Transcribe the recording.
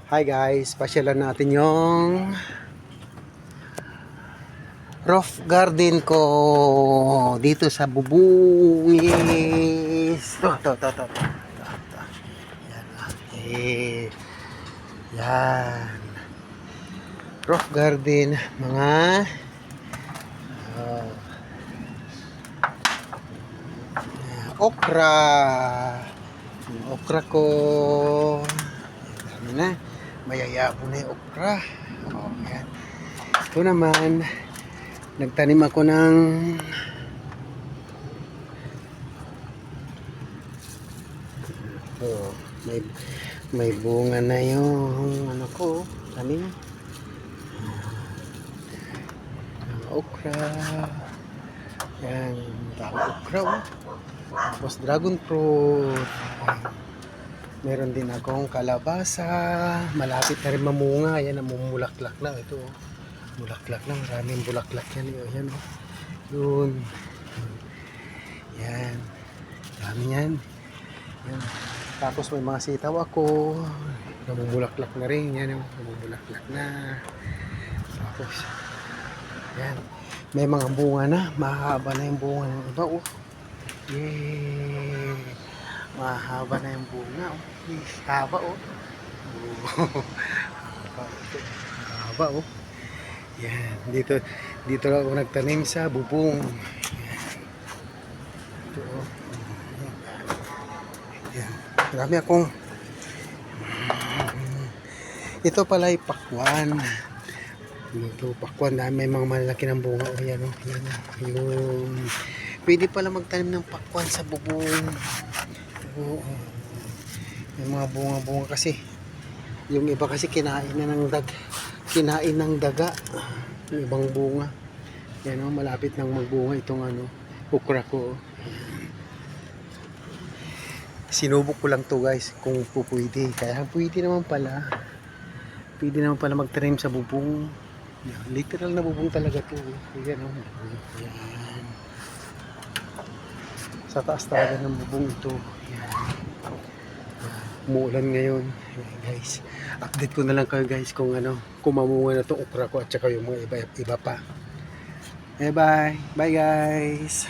Hi guys, pasyalan natin yung roof garden ko dito sa Bubungis. To. Yan. Eh, yan. Roof garden, mga uh, okra. Yung okra ko. Dami na. Mayayabo na yung okra. Oh, yan. Ito naman, nagtanim ako ng may bunga na yung ano ko, tanim ng okra. Yan, tawag okra. Tapos dragon fruit. Meron din akong kalabasa. Malapit na rin mamunga. Yan, namumulaklak na. Ito, bulaklak na. Maraming bulaklak yan. Yan, yun. Yan. Dami yan. Yan. Tapos may mga sitaw ako. Namumulaklak na rin. Yan, namumulaklak na. Tapos, yan. May mga bunga na. Mahaba na yung bunga ng iba. Oh. Yay! Mahaba na yung bunga. Oh. Haba, oh. Haba, oh. Yan. Dito lang ako nagtanim sa bubong. Ito, oh. Yan. Marami akong ito pala ay pakwan. Ito, pakwan na may mga malaki ng bunga. O yan, oh. Yan, yung pwede pala magtanim ng pakwan sa bubong. Ito, oh. May mga bunga-bunga kasi. Yung iba kasi kinain ng daga. Yung ibang bunga. Yan, oh, malapit nang magbunga itong ano, okra ko. Sinubok ko lang to guys kung pwede. Kaya pwede naman pala. Pwede naman pala magtanim sa bubong. Yan, literal na bubong talaga to. Yan, oh. Yan. Sa taas talaga ng bubong ito. Yan. Umuulan ngayon. Ayan, guys. Update ko na lang kayo guys kung ano, kumamunga na itong okra ko at saka yung mga iba pa. Bye bye. Bye guys.